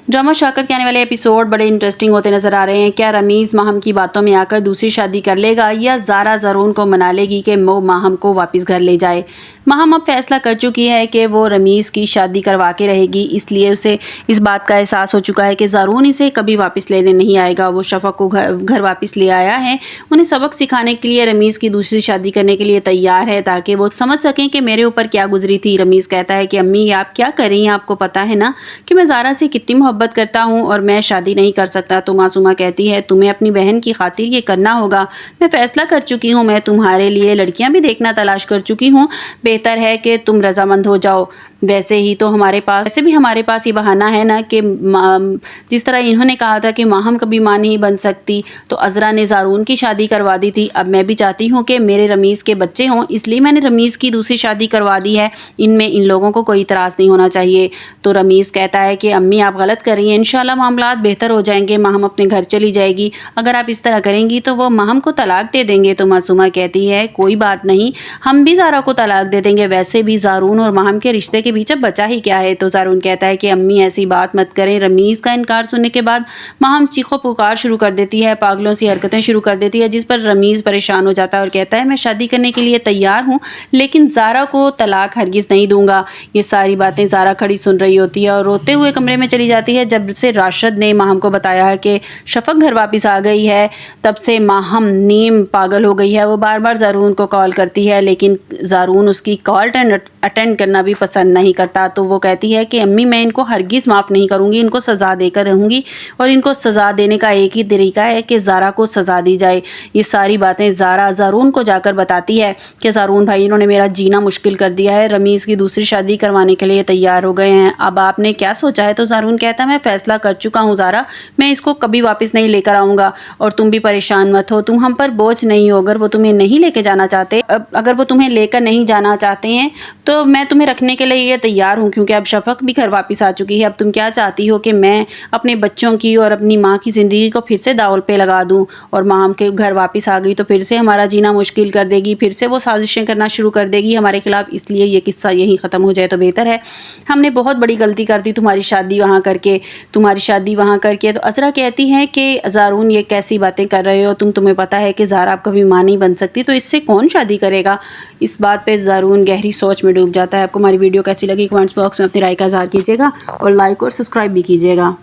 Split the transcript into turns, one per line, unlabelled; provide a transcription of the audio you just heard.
Drama Shaukat के आने वाले एपिसोड बड़े इंटरेस्टिंग होते नजर आ रहे हैं। क्या रमीज़ माहम की बातों में आकर दूसरी शादी कर लेगा या ज़ारा ज़रून को मना लेगी कि वो माहम को वापस घर ले जाए। माहम अब फैसला कर चुकी है कि वो रमीज़ की शादी करवा के रहेगी, इसलिए उसे इस बात का एहसास हो चुका है कि ज़रून इसे कभी वापस लेने नहीं आएगा। वो शफ़क़ को घर वापस ले आया है, उन्हें सबक सिखाने के लिए रमीज़ की दूसरी शादी करने के लिए तैयार है ताकि वो समझ सकें कि मेरे ऊपर क्या गुजरी थी। रमीज़ कहता है कि अम्मी आप क्या कर रही हैं, आपको पता है ना कि मैं ज़ारा से कितनी मोहब्बत करता हूँ और मैं शादी नहीं कर सकता। तो मासूमा कहती है तुम्हें अपनी बहन की खातिर ये करना होगा। मैं फ़ैसला कर चुकी हूँ, मैं तुम्हारे लिए लड़कियाँ भी देखना तलाश कर चुकी हूँ, बेहतर है कि तुम रजामंद हो जाओ। वैसे भी हमारे पास ये बहाना है ना कि जिस तरह इन्होंने कहा था कि माहम कभी मां नहीं बन सकती, तो अज़रा ने ज़ारून की शादी करवा दी थी। अब मैं भी चाहती हूँ कि मेरे रमीज़ के बच्चे हों, इसलिए मैंने रमीज़ की दूसरी शादी करवा दी है। इनमें इन लोगों को कोई इतराज़ नहीं होना चाहिए। तो रमीज़ कहता है कि अम्मी आप गलत कर रही हैं, इंशाल्लाह मामलात बेहतर हो जाएंगे, माहम अपने घर चली जाएगी। अगर आप इस तरह करेंगी तो वो माहम को तलाक दे देंगे। तो मासूमा कहती है कोई बात नहीं, हम भी ज़ारा को तलाक दे देंगे, वैसे भी ज़ारून और माहम के रिश्ते के बीच अब बचा ही क्या है। तो ज़ारून कहता है कि अम्मी ऐसी बात मत करें। रमीज़ का इनकार सुनने के बाद माहम चीखो पुकार शुरू कर देती है, पागलों सी हरकतें शुरू कर देती है, जिस पर रमीज़ परेशान हो जाता है और कहता है मैं शादी करने के लिए तैयार हूँ, लेकिन ज़ारा को तलाक हरगिज़ नहीं दूंगा। ये सारी बातें ज़ारा खड़ी सुन रही होती है और रोते हुए कमरे में चली जाती है। जब से राशिद ने माहम को बताया है कि शफ़क़ घर वापस आ गई है, तब से माहम नीम पागल हो गई है। वो बार बार ज़ारून को कॉल करती है, लेकिन ज़ारून उसकी कॉल अटेंड करना भी पसंद नहीं करता। तो वो कहती है कि अम्मी मैं इनको हरगिज़ माफ़ नहीं करूँगी, इनको सज़ा देकर रहूँगी और इनको सज़ा देने का एक ही तरीका है कि ज़ारा को सज़ा दी जाए। ये सारी बातें ज़ारा ज़ारून को जाकर बताती है कि ज़ारून भाई इन्होंने मेरा जीना मुश्किल कर दिया है, रमीज़ की दूसरी शादी करवाने के लिए तैयार हो गए हैं, अब आपने क्या सोचा है। तो ज़ारून कहता है मैं फ़ैसला कर चुका हूँ ज़ारा, मैं इसको कभी वापस नहीं लेकर आऊँगा और तुम भी परेशान मत हो, तुम हम पर बोझ नहीं हो। अगर वो तुम्हें नहीं लेके जाना चाहते, अगर वो तुम्हें लेकर नहीं जाना चाहते हैं तो मैं तुम्हें रखने के लिए ये तैयार हूँ, क्योंकि अब शफ़क़ भी घर वापस आ चुकी है। अब तुम क्या चाहती हो कि मैं अपने बच्चों की और अपनी माँ की ज़िंदगी को फिर से दांव पे लगा दूँ, और माँ के घर वापस आ गई तो फिर से हमारा जीना मुश्किल कर देगी, फिर से वो साजिशें करना शुरू कर देगी हमारे खिलाफ, इसलिए ये किस्सा यहीं ख़त्म हो जाए तो बेहतर है। हमने बहुत बड़ी गलती कर दी तुम्हारी शादी वहाँ करके। तो अज़रा कहती है कि ज़ारून ये कैसी बातें कर रहे हो, तुम्हें पता है कि ज़ारा अब कभी माँ नहीं बन सकती, तो इससे कौन शादी करेगा। इस बात पे ज़ारून गहरी सोच में डूब जाता है। आपको हमारी वीडियो कैसी लगी कमेंट्स बॉक्स में अपनी राय का इज़हार कीजिएगा और लाइक और सब्सक्राइब भी कीजिएगा।